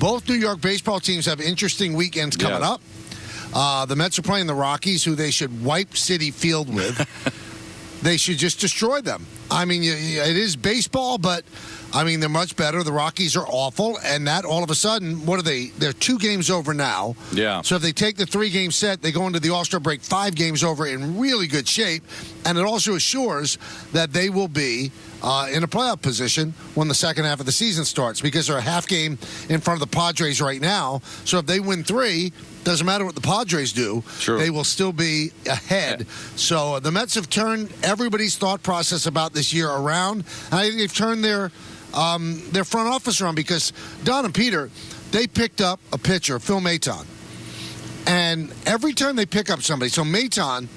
Both New York baseball teams have interesting weekends coming up. The Mets are playing the Rockies, who they should wipe Citi Field with. They should just destroy them. I mean, it is baseball, but, I mean, they're much better. The Rockies are awful, and that all of a sudden, what are they? They're 2 games over now. Yeah. So if they take the 3-game set, they go into the All-Star break 5 games over in really good shape, and it also assures that they will be in a playoff position when the second half of the season starts, because they're a half game in front of the Padres right now. So if they win 3, doesn't matter what the Padres do, they will still be ahead. Yeah. So the Mets have turned everybody's thought process about this year around, and I think they've turned their front office around, because Don and Peter, they picked up a pitcher, Phil Maton. And every time they pick up somebody, so Maton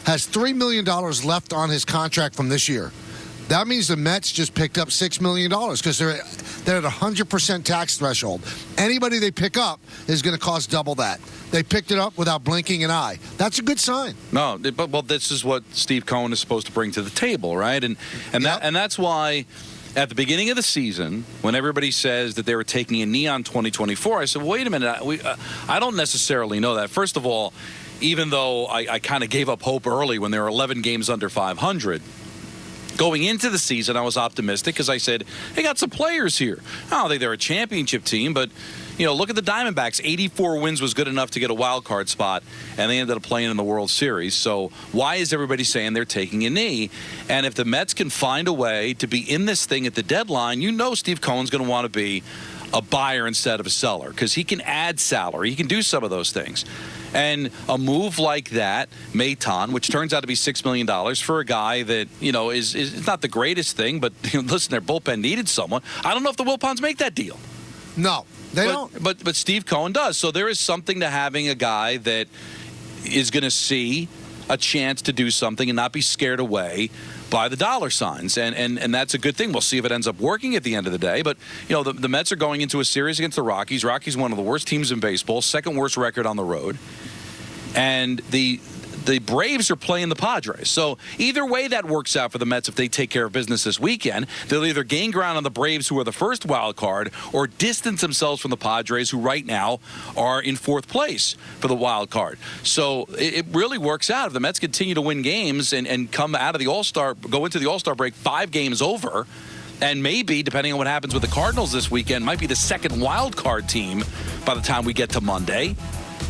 has $3 million left on his contract from this year. That means the Mets just picked up $6 million, because they're at 100% tax threshold. Anybody they pick up is going to cost double that. They picked it up without blinking an eye. That's a good sign. No, but this is what Steve Cohen is supposed to bring to the table, right? And that's why at the beginning of the season, when everybody says that they were taking a knee on 2024, I said, wait a minute, I don't necessarily know that. First of all, even though I kind of gave up hope early when they were 11 games under 500, going into the season, I was optimistic because I said, they got some players here. I don't think they're a championship team, but, you know, look at the Diamondbacks. 84 wins was good enough to get a wild card spot, and they ended up playing in the World Series. So why is everybody saying they're taking a knee? And if the Mets can find a way to be in this thing at the deadline, you know Steve Cohen's going to want to be a buyer instead of a seller, because he can add salary. He can do some of those things. And a move like that, Maton, which turns out to be $6 million for a guy that, you know, is not the greatest thing, but listen, their bullpen needed someone. I don't know if the Wilpons make that deal. No, they don't. But Steve Cohen does. So there is something to having a guy that is going to see a chance to do something and not be scared away by the dollar signs, and that's a good thing. We'll see if it ends up working at the end of the day. But, you know, the Mets are going into a series against the Rockies. Rockies, one of the worst teams in baseball, second worst record on the road. And the Braves are playing the Padres. So either way that works out for the Mets if they take care of business this weekend. They'll either gain ground on the Braves, who are the first wild card, or distance themselves from the Padres, who right now are in 4th place for the wild card. So it really works out if the Mets continue to win games and come out of the All-Star, go into the All-Star break 5 games over, and maybe, depending on what happens with the Cardinals this weekend, might be the second wild card team by the time we get to Monday.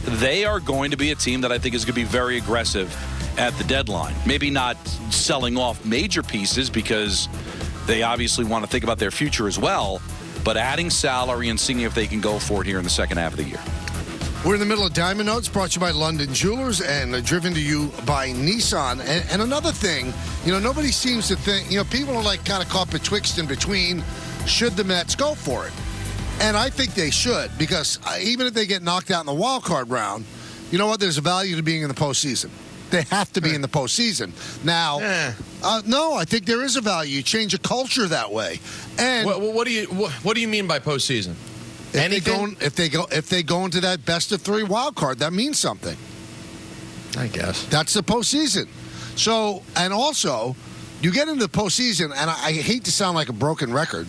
They are going to be a team that I think is going to be very aggressive at the deadline. Maybe not selling off major pieces, because they obviously want to think about their future as well, but adding salary and seeing if they can go for it here in the second half of the year. We're in the middle of Diamond Notes, brought to you by London Jewelers and driven to you by Nissan. And another thing, you know, nobody seems to think, you know, people are like kind of caught betwixt and between, should the Mets go for it? And I think they should, because even if they get knocked out in the wild card round, you know what? There's a value to being in the postseason. They have to be in the postseason. Now, no, I think there is a value. You change a culture that way. And what do you mean by postseason? If they go into that best of 3 wild card, that means something. I guess that's the postseason. So, and also, you get into the postseason, and I hate to sound like a broken record,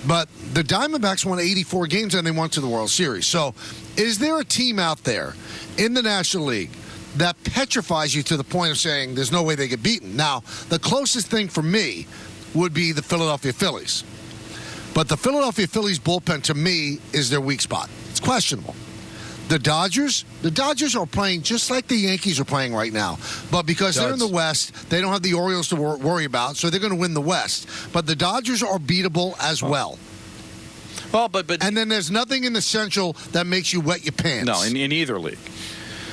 but the Diamondbacks won 84 games and they went to the World Series. So is there a team out there in the National League that petrifies you to the point of saying there's no way they get beaten? Now, the closest thing for me would be the Philadelphia Phillies. But the Philadelphia Phillies bullpen, to me, is their weak spot. It's questionable. The Dodgers are playing just like the Yankees are playing right now. But because they're in the West, they don't have the Orioles to worry about, so they're going to win the West. But the Dodgers are beatable as well. Well, but and then there's nothing in the Central that makes you wet your pants. No, in either league.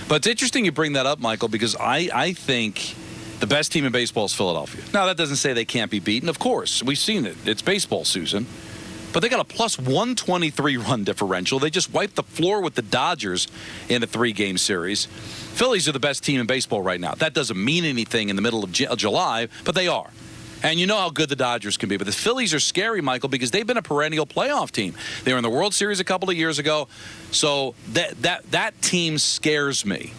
But it's interesting you bring that up, Michael, because I think the best team in baseball is Philadelphia. Now, that doesn't say they can't be beaten. Of course, we've seen it. It's baseball, Susan. But they got a plus 123 run differential. They just wiped the floor with the Dodgers in a 3-game series. Phillies are the best team in baseball right now. That doesn't mean anything in the middle of July, but they are. And you know how good the Dodgers can be. But the Phillies are scary, Michael, because they've been a perennial playoff team. They were in the World Series a couple of years ago. So that team scares me.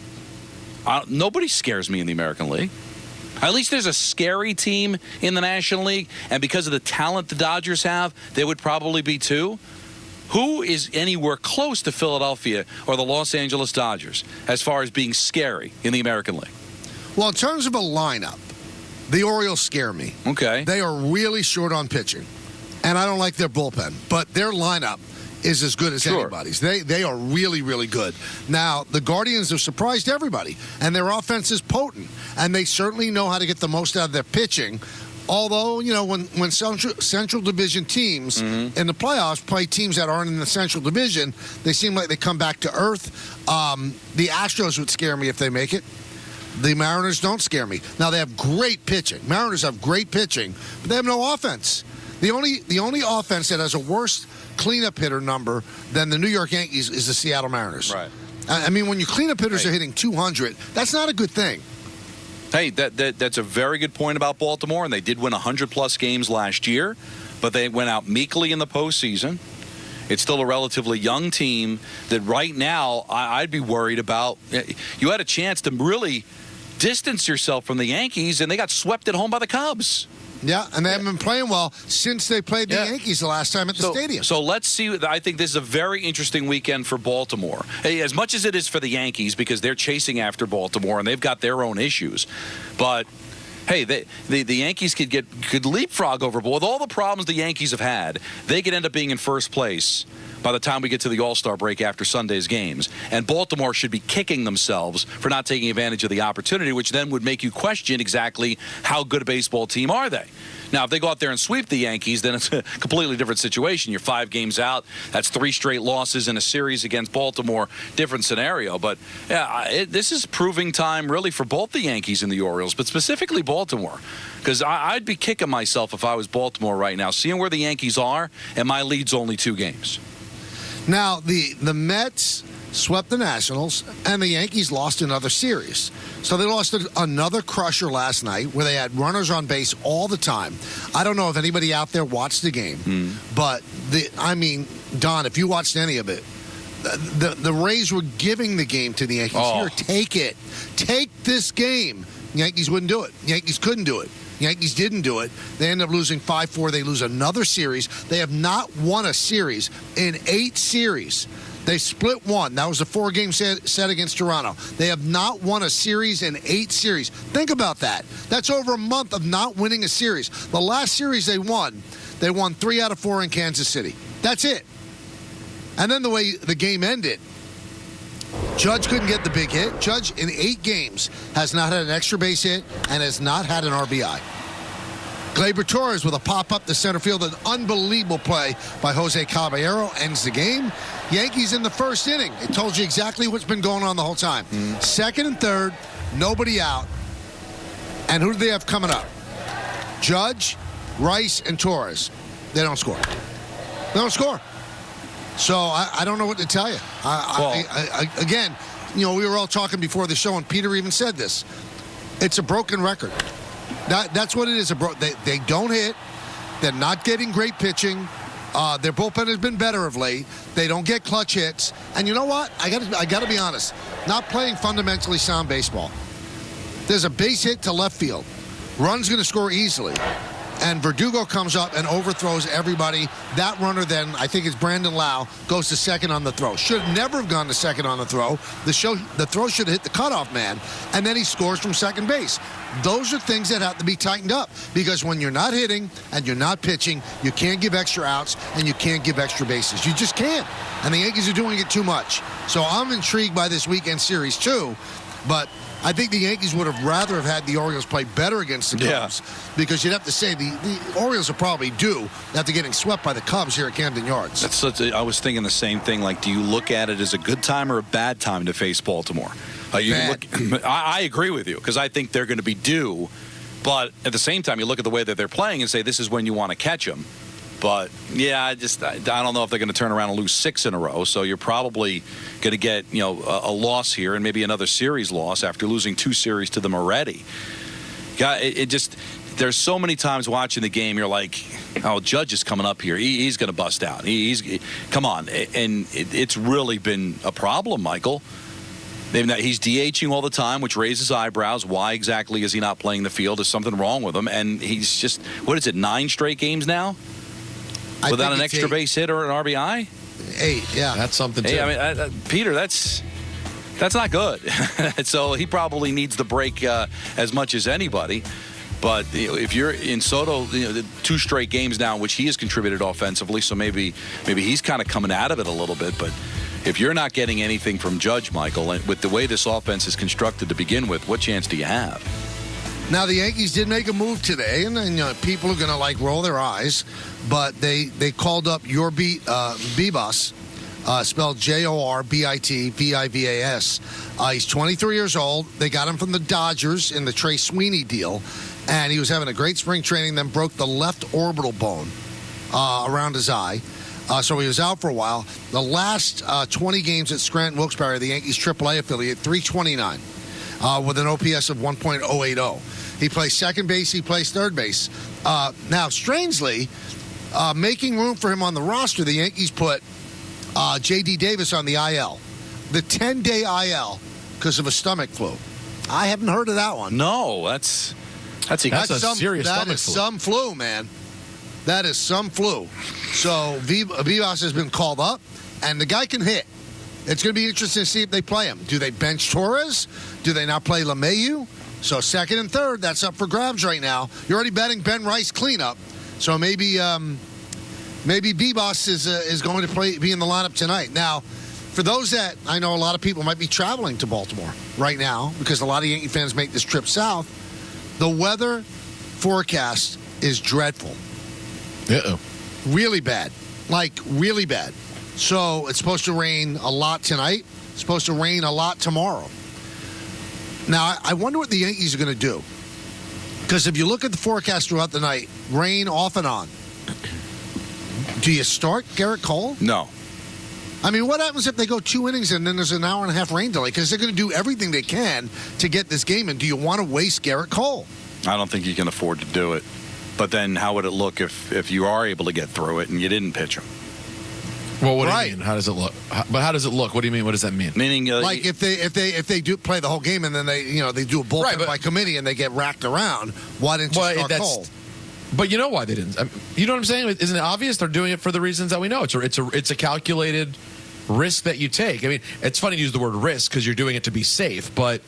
Nobody scares me in the American League. At least there's a scary team in the National League, and because of the talent the Dodgers have, they would probably be too. who is anywhere close to Philadelphia or the Los Angeles Dodgers as far as being scary in the American League? Well, in terms of a lineup, the Orioles scare me. Okay. They are really short on pitching, and I don't like their bullpen, but their lineup is as good as anybody's. They are really, really good. Now, the Guardians have surprised everybody, and their offense is potent, and they certainly know how to get the most out of their pitching. Although, when Central Division teams in the playoffs play teams that aren't in the Central Division, they seem like they come back to earth. The Astros would scare me if they make it. The Mariners don't scare me. Now, they have great pitching. Mariners have great pitching, but they have no offense. The only offense that has a worse cleanup hitter number than the New York Yankees is the Seattle Mariners. Right. I mean, when your cleanup hitters are hitting 200, that's not a good thing. Hey, that's a very good point about Baltimore, and they did win 100-plus games last year, but they went out meekly in the postseason. It's still a relatively young team that right now I'd be worried about. You had a chance to really distance yourself from the Yankees, and they got swept at home by the Cubs. Yeah, and they haven't been playing well since they played the Yankees the last time at the stadium. So let's see. I think this is a very interesting weekend for Baltimore. Hey, as much as it is for the Yankees because they're chasing after Baltimore and they've got their own issues. But, hey, the Yankees could leapfrog over. But with all the problems the Yankees have had, they could end up being in first place by the time we get to the All-Star break after Sunday's games. And Baltimore should be kicking themselves for not taking advantage of the opportunity, which then would make you question exactly how good a baseball team are they. Now, if they go out there and sweep the Yankees, then it's a completely different situation. You're 5 games out. That's 3 straight losses in a series against Baltimore. Different scenario. But, yeah, this is proving time really for both the Yankees and the Orioles, but specifically Baltimore. Because I'd be kicking myself if I was Baltimore right now, seeing where the Yankees are, and my lead's only 2 games. Now, the Mets swept the Nationals, and the Yankees lost another series. So they lost another crusher last night where they had runners on base all the time. I don't know if anybody out there watched the game, but, Don, if you watched any of it, the Rays were giving the game to the Yankees. Here, take it. Take this game. Yankees wouldn't do it. Yankees couldn't do it. Yankees didn't do it. They ended up losing 5-4. They lose another series. They have not won a series in 8 series. They split 1. That was a 4-game set against Toronto. They have not won a series in 8 series. Think about that. That's over a month of not winning a series. The last series they won 3 out of 4 in Kansas City. That's it. And then the way the game ended, Judge couldn't get the big hit. Judge, in 8 games, has not had an extra base hit and has not had an RBI. Gleyber Torres with a pop-up to center field. An unbelievable play by Jose Caballero ends the game. Yankees in the first inning. It told you exactly what's been going on the whole time. Second and third, nobody out. And who do they have coming up? Judge, Rice, and Torres. They don't score. They don't score. So I don't know what to tell you. Again, we were all talking before the show, and Peter even said this. It's a broken record. That's what it is. They don't hit. They're not getting great pitching. Their bullpen has been better of late. They don't get clutch hits. And you know what? I got to be honest. Not playing fundamentally sound baseball. There's a base hit to left field. Run's going to score easily. And Verdugo comes up and overthrows everybody. That runner then, I think it's Brandon Lau, goes to second on the throw. Should never have gone to second on the throw. The throw should have hit the cutoff man, and then he scores from second base. Those are things that have to be tightened up because when you're not hitting and you're not pitching, you can't give extra outs and you can't give extra bases. You just can't. And the Yankees are doing it too much. So I'm intrigued by this weekend series too, but I think the Yankees would have rather have had the Orioles play better against the Cubs because you'd have to say the Orioles are probably due after getting swept by the Cubs here at Camden Yards. I was thinking the same thing. Like, do you look at it as a good time or a bad time to face Baltimore? I agree with you because I think they're going to be due. But at the same time, you look at the way that they're playing and say this is when you want to catch them. But, yeah, I don't know if they're going to turn around and lose 6 in a row. So you're probably going to get, a loss here and maybe another series loss after losing 2 series to them already. There's so many times watching the game, you're like, oh, Judge is coming up here. He's going to bust out. Come on. And it's really been a problem, Michael. He's DHing all the time, which raises eyebrows. Why exactly is he not playing the field? Is something wrong with him? And he's just, 9 straight games now? Without an extra base hit or an RBI? 8, yeah. That's something, too. Hey, I mean, Peter, that's not good. So he probably needs the break as much as anybody. But if you're in Soto, the 2 straight games now in which he has contributed offensively, so maybe he's kind of coming out of it a little bit. But if you're not getting anything from Judge, Michael, and with the way this offense is constructed to begin with, what chance do you have? Now, the Yankees did make a move today, and people are going to, roll their eyes, but they called up Bibas, spelled Jorbit Vivas. He's 23 years old. They got him from the Dodgers in the Trey Sweeney deal, and he was having a great spring training, then broke the left orbital bone around his eye. So he was out for a while. The last 20 games at Scranton Wilkes-Barre, the Yankees AAA affiliate, 329 with an OPS of 1.080. He plays second base. He plays third base. Now, strangely, making room for him on the roster, the Yankees put J.D. Davis on the IL, the 10-day IL because of a stomach flu. I haven't heard of that one. No, that's a serious stomach flu. That is some flu, man. That is some flu. So Vivas has been called up, and the guy can hit. It's going to be interesting to see if they play him. Do they bench Torres? Do they not play LeMahieu? So second and third, that's up for grabs right now. You're already betting Ben Rice cleanup. So maybe Bibas is going to be in the lineup tonight. Now, for those that I know, a lot of people might be traveling to Baltimore right now because a lot of Yankee fans make this trip south. The weather forecast is dreadful. Uh-oh. Really bad. Really bad. So it's supposed to rain a lot tonight. It's supposed to rain a lot tomorrow. Now, I wonder what the Yankees are going to do. Because if you look at the forecast throughout the night, rain off and on. Do you start Garrett Cole? No. I mean, what happens if they go 2 innings and then there's an hour and a half rain delay? Because they're going to do everything they can to get this game in. Do you want to waste Garrett Cole? I don't think you can afford to do it. But then how would it look if you are able to get through it and you didn't pitch him? Well, what do you mean? How does it look? But how does it look? What do you mean? What does that mean? Meaning, if they do play the whole game and then they do a bullpen by committee and they get racked around, why didn't you start Cole? But you know why they didn't? You know what I'm saying? Isn't it obvious? They're doing it for the reasons that we know. It's a calculated risk that you take. I mean, it's funny to use the word risk because you're doing it to be safe, but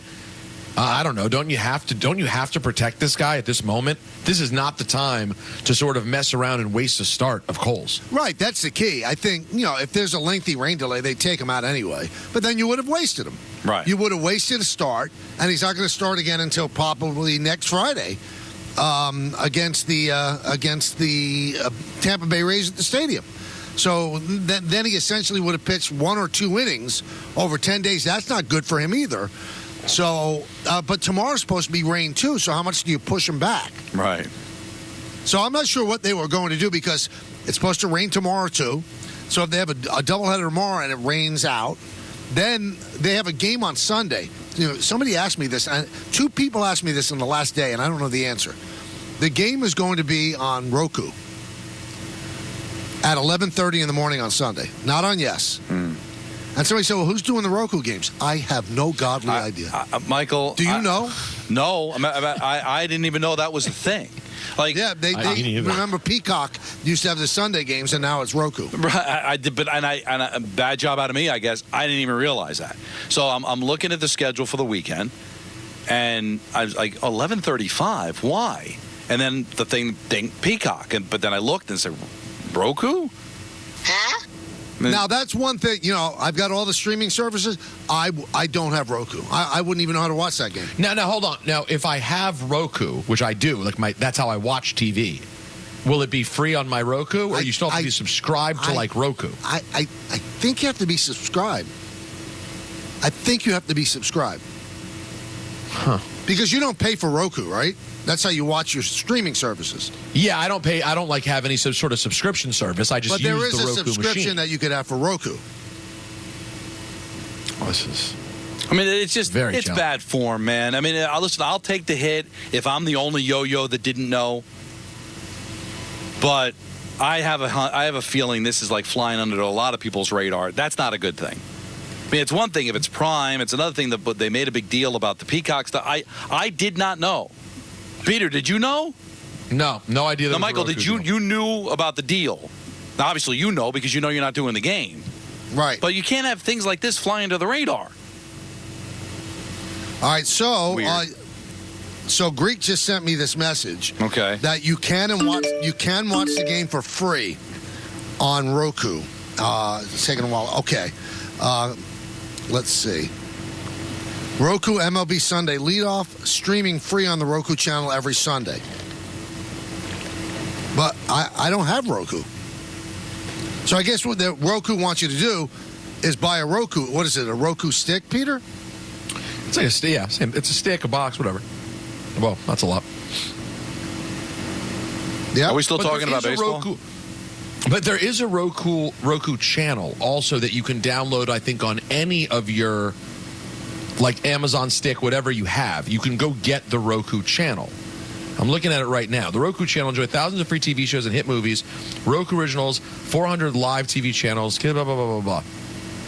I don't know. Don't you have to protect this guy at this moment? This is not the time to sort of mess around and waste a start of Cole's. Right, that's the key. I think, if there's a lengthy rain delay, they take him out anyway. But then you would have wasted him. Right. You would have wasted a start, and he's not going to start again until probably next Friday against the Tampa Bay Rays at the stadium. So then he essentially would have pitched 1 or 2 innings over 10 days. That's not good for him either. So, but tomorrow's supposed to be rain too, so how much do you push him back? Right. So I'm not sure what they were going to do because it's supposed to rain tomorrow too. So if they have a doubleheader tomorrow and it rains out, then they have a game on Sunday. Somebody asked me this, and 2 people asked me this in the last day, and I don't know the answer. The game is going to be on Roku at 11:30 in the morning on Sunday, not on Yes. And somebody said, well, who's doing the Roku games? I have no godly idea. Michael. Do you know? No. I didn't even know that was a thing. Yeah, they remember Peacock used to have the Sunday games, and now it's Roku. I did, but bad job out of me, I guess. I didn't even realize that. So I'm looking at the schedule for the weekend, and I was like, 11:35. Why? And then the thing Peacock, but then I looked and said, Roku? Huh? Now, that's one thing. I've got all the streaming services. I don't have Roku. I wouldn't even know how to watch that game. Now, hold on. Now, if I have Roku, which I do, that's how I watch TV, will it be free on my Roku, or you still have to be subscribed to, Roku? I think you have to be subscribed. I think you have to be subscribed. Huh. Because you don't pay for Roku, right? That's how you watch your streaming services. Yeah, I don't pay. I don't have any sort of subscription service. I just use the Roku machine. But there is a subscription that you could have for Roku. Oh, this is. I mean, it's bad form, man. I mean, I'll take the hit if I'm the only yo-yo that didn't know. But I have a feeling this is like flying under a lot of people's radar. That's not a good thing. I mean, it's one thing if it's Prime. It's another thing that they made a big deal about the Peacock stuff. I did not know. Peter, did you know? No idea. Now, Michael, did you knew about the deal? Now, obviously, you know because you know you're not doing the game. Right. But you can't have things like this fly under the radar. All right, so Weird. so Greek just sent me this message. Okay. That you can watch the game for free on Roku. It's taking a while. Okay. Let's see. Roku MLB Sunday leadoff, streaming free on the Roku channel every Sunday. But I don't have Roku. So I guess what the Roku wants you to do is buy a Roku. What is it, a Roku stick, Peter? It's like a stick, yeah. Same. It's a stick, a box, whatever. Well, that's a lot. Yeah. Are we still But talking there about is a baseball? But there is a Roku channel also that you can download, I think, on any of your, like Amazon Stick, whatever you have. You can go get the Roku channel. I'm looking at it right now. The Roku channel enjoy thousands of free TV shows and hit movies, Roku originals, 400 live TV channels, blah, blah, blah, blah, blah.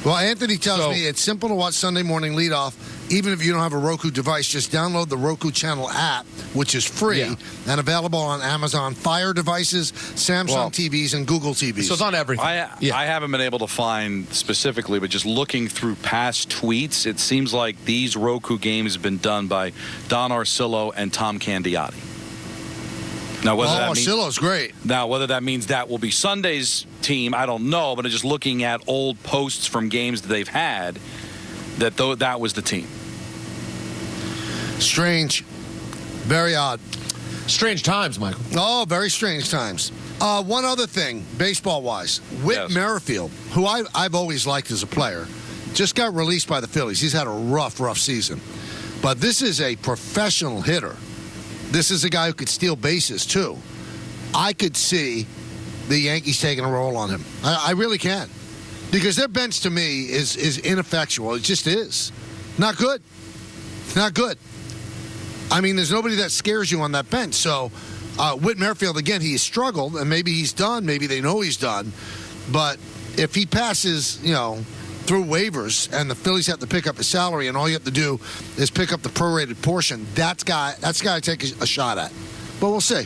Well, Anthony tells me it's simple to watch Sunday morning leadoff. Even if you don't have a Roku device, just download the Roku Channel app, which is free and available on Amazon Fire devices, Samsung TVs, and Google TVs. So it's on everything. I haven't been able to find specifically, but just looking through past tweets, it seems like these Roku games have been done by Don Arcillo and Tom Candiotti. Now, Arcillo's great. Now, whether that means that will be Sunday's team, I don't know. But just looking at old posts from games that they've had, that was the team. Strange. Very odd. Strange times, Michael. Oh, very strange times. One other thing, baseball-wise. Whit Merrifield, who I've always liked as a player, just got released by the Phillies. He's had a rough season. But this is a professional hitter. This is a guy who could steal bases, too. I could see the Yankees taking a roll on him. I really can. Because their bench, to me, is ineffectual. It just is. Not good. It's not good. I mean, there's nobody that scares you on that bench. So, Whit Merrifield, again, he has struggled, and maybe he's done. Maybe they know he's done. But if he passes, through waivers and the Phillies have to pick up his salary and all you have to do is pick up the prorated portion, that's got to take a shot at. But we'll see.